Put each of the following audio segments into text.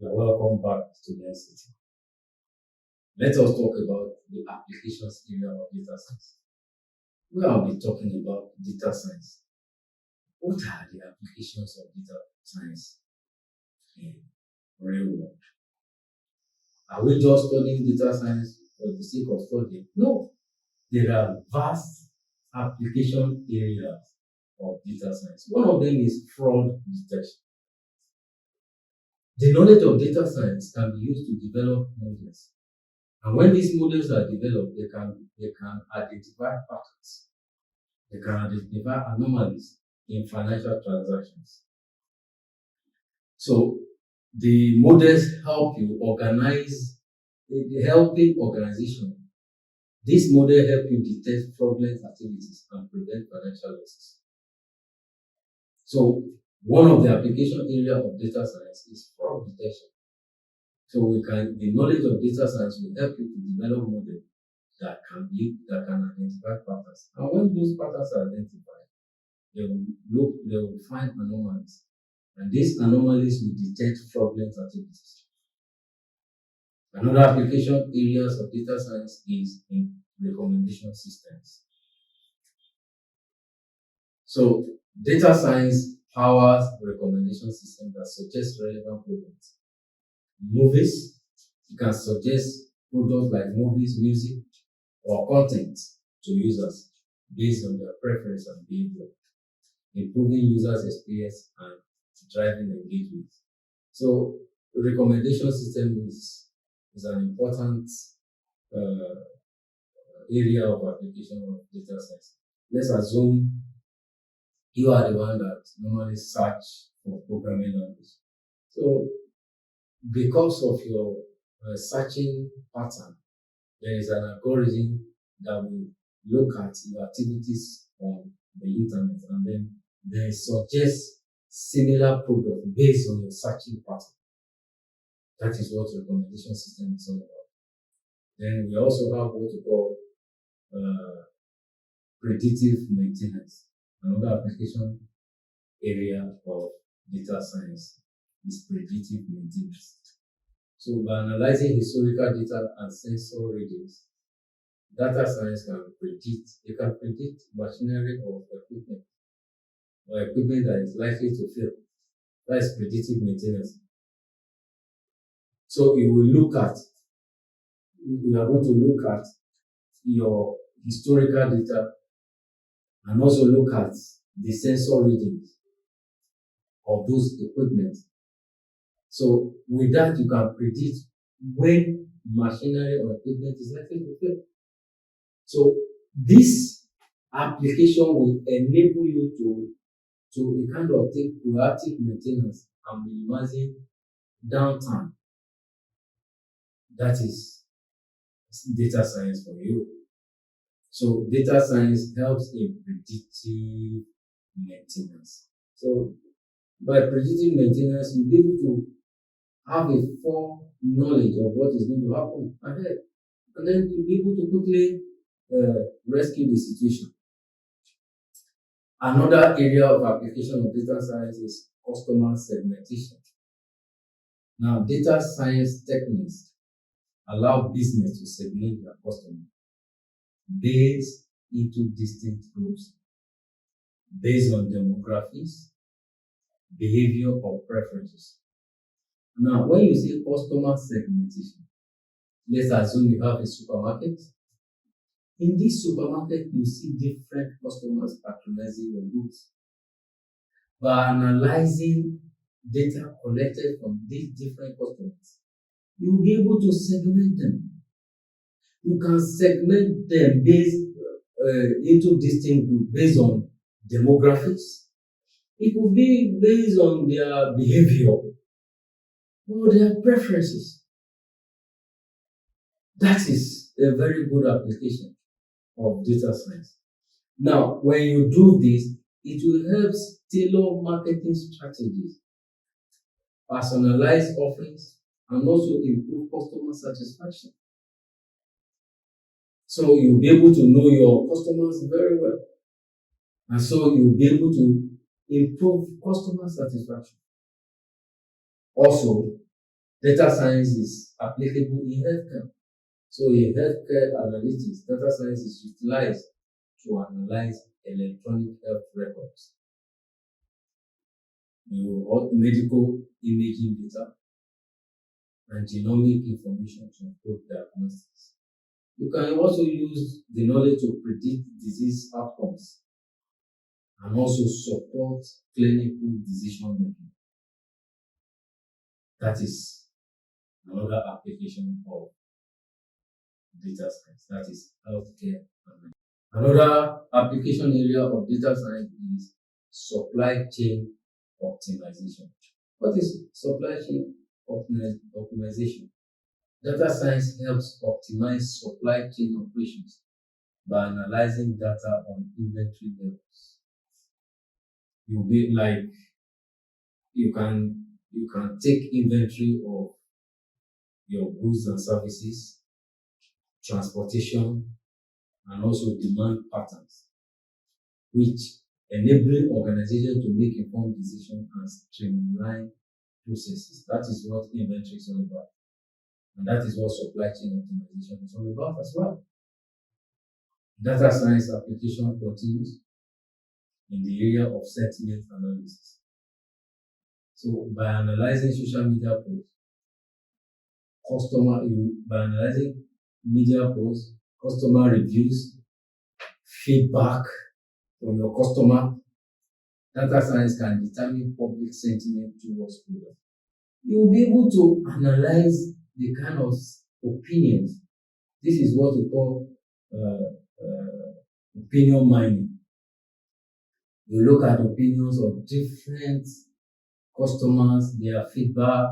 You're welcome back to LearnCity. Let us talk about the applications area of data science. We will be talking about data science. What are the applications of data science in real world? Are we just studying data science for the sake of studying? No. There are vast application areas of data science. One of them is fraud detection. The knowledge of data science can be used to develop models. And when these models are developed, they can identify patterns. They can identify anomalies in financial transactions. So the models help you organize, helping organization. This model help you detect fraudulent activities and prevent financial losses. So one of the application area of data science is fraud detection. So the knowledge of data science will help you to develop models that can identify patterns. And when those patterns are identified, they will find anomalies. And these anomalies will detect fraudulent activities. Another application areas of data science is in recommendation systems. So data science powers recommendation systems that suggest relevant products. Movies, you can suggest products like movies, music, or content to users based on their preference and behavior, improving users' experience and driving engagement. So recommendation system is an important area of application of data science. Let's assume you are the one that normally search for programming language. So because of your searching pattern, there is an algorithm that will look at your activities on the internet and then they suggest similar products based on your searching pattern. That is what recommendation system is all about. Then we also have what we call predictive maintenance. Another application area of data science is predictive maintenance. So by analyzing historical data and sensor readings, data science can predict machinery or equipment that is likely to fail. That is predictive maintenance. So we are going to look at your historical data and also look at the sensor readings of those equipment. So with that, you can predict when machinery or equipment is likely to fail. So this application will enable you to kind of take proactive maintenance and minimizing downtime. That is data science for you. So data science helps in predictive maintenance. So by predictive maintenance, you'll be able to have a full knowledge of what is going to happen ahead. And then you'll be able to quickly rescue the situation. Another area of application of data science is customer segmentation. Now, data science techniques allow business to segment their customers based into distinct groups based on demographics, behavior, or preferences. Now, when you say customer segmentation, let's assume you have a supermarket. In this supermarket, you see different customers patronizing your goods. By analyzing data collected from these different customers, you will be able to segment them. You can segment them based into distinct groups based on demographics. It could be based on their behavior or their preferences. That is a very good application of data science. Now, when you do this, it will help tailor marketing strategies, personalize offerings, and also improve customer satisfaction. So you'll be able to know your customers very well. And so you'll be able to improve customer satisfaction. Also, Data science is applicable in healthcare. So in healthcare analytics, data science is utilized to analyze electronic health records, medical imaging data, and genomic information to improve diagnostics. You can also use the knowledge to predict disease outcomes and also support clinical decision making. That is another application of data science. That is healthcare. Another application area of data science is supply chain optimization. What is supply chain optimization? Data science helps optimize supply chain operations by analyzing data on inventory levels. You'll be like, you can take inventory of your goods and services, transportation, and also demand patterns, which enabling organizations to make informed decisions and streamline processes. That is what inventory is all about. And that is what supply chain optimization is all about as well. Data science application continues in the area of sentiment analysis. So by analyzing social media posts, customer reviews, feedback from your customer, data science can determine public sentiment towards product. You will be able to analyze the kind of opinions. This is what we call opinion mining. You look at opinions of different customers, their feedback,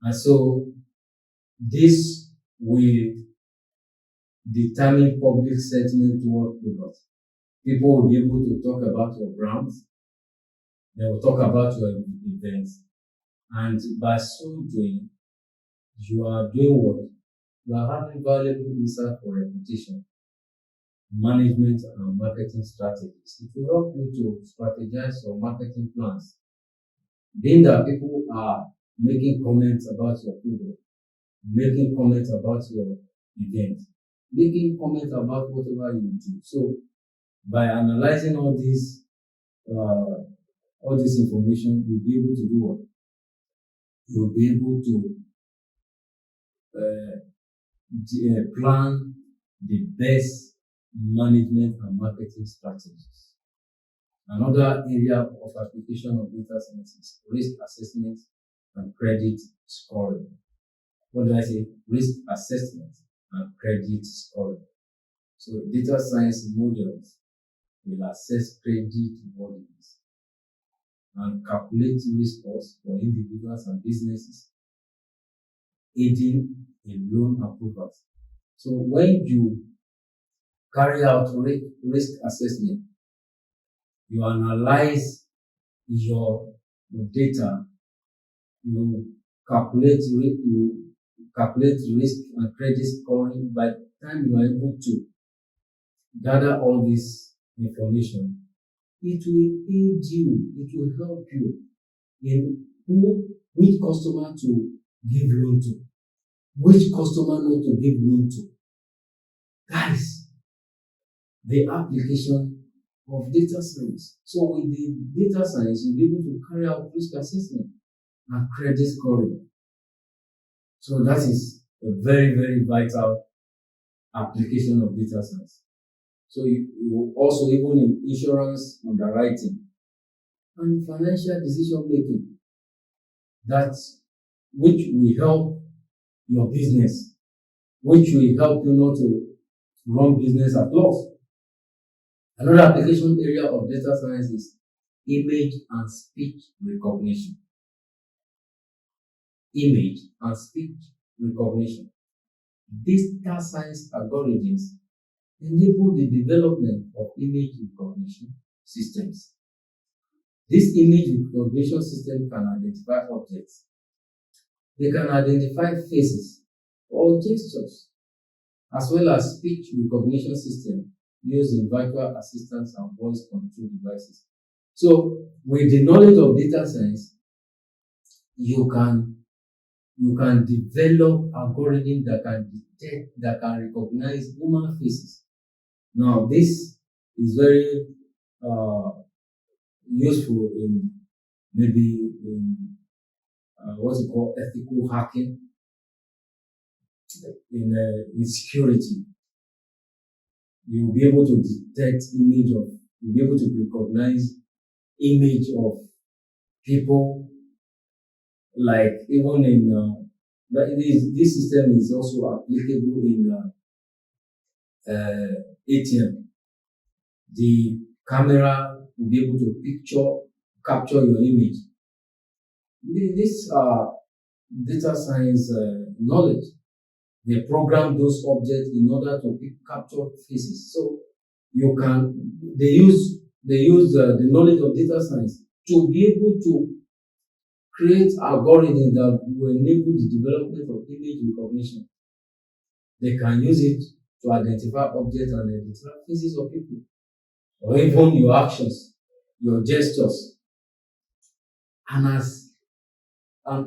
and so this will determine public sentiment toward products. People will be able to talk about your brands, they will talk about your events, and by so doing, you are doing what? You are having valuable insight for reputation, management, and marketing strategies. It will help you to strategize your marketing plans. Being that people are making comments about your product, making comments about your event, making comments about whatever you do. So by analyzing all this information, you'll be able to do what? You'll be able to plan the best management and marketing strategies. Another area of application of data science is risk assessment and credit scoring. What do I say? Risk assessment and credit scoring. So data science models will assess credit worthiness and calculate risk scores for individuals and businesses, aiding in loan approvals. So when you carry out risk assessment, you analyze your data, you calculate risk and credit scoring. By the time you are able to gather all this information, it will aid you, it will help you in which customer to give loan to, which customer not to give loan to. That is the application of data science. So with the data science, you'll be able to carry out risk assessment and credit scoring. So that is a very, very vital application of data science. So you also, even in insurance underwriting and financial decision making, that which will help your business, which will help you not to run business at loss. Another application area of data science is image and speech recognition. Image and speech recognition. These data science algorithms enable the development of image recognition systems. This image recognition system can identify objects. They can identify faces or gestures, as well as speech recognition system using virtual assistants and voice control devices. So with the knowledge of data science, you can you can develop algorithms that can detect, that can recognize human faces. Now, this is very useful in maybe in what's it called, ethical hacking, in security. You'll be able to detect you'll be able to recognize image of people, like even in this system is also applicable in ATM. The camera will be able to capture your image. These are data science knowledge. They program those objects in order to capture faces. So they use the knowledge of data science to be able to create algorithms that will enable the development of image recognition. They can use it to identify objects and identify faces of people, or even your actions, your gestures, and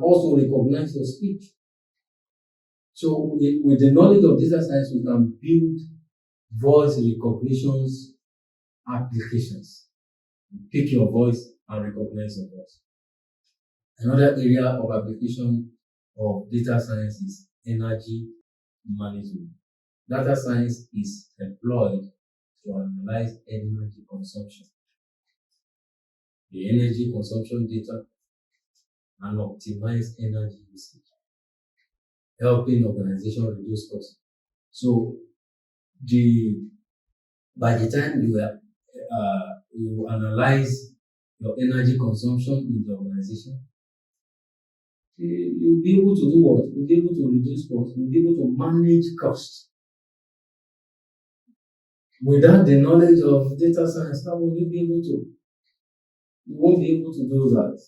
also recognize your speech. So with the knowledge of data science, we can build voice recognitions applications. Pick your voice and recognize your voice. Another area of application of data science is energy management. Data science is employed to analyze energy consumption, the energy consumption data, and optimize energy usage, helping organizations reduce costs. So by the time you analyze your energy consumption in the organization, you'll be able to do what? You'll be able to reduce costs. You'll be able to manage costs. Without the knowledge of data science, how will you be able to? You won't be able to do that.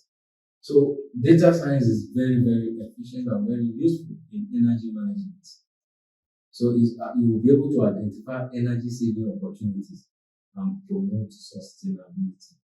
So data science is very, very efficient and very useful in energy management. So you will be able to identify energy saving opportunities and promote sustainability.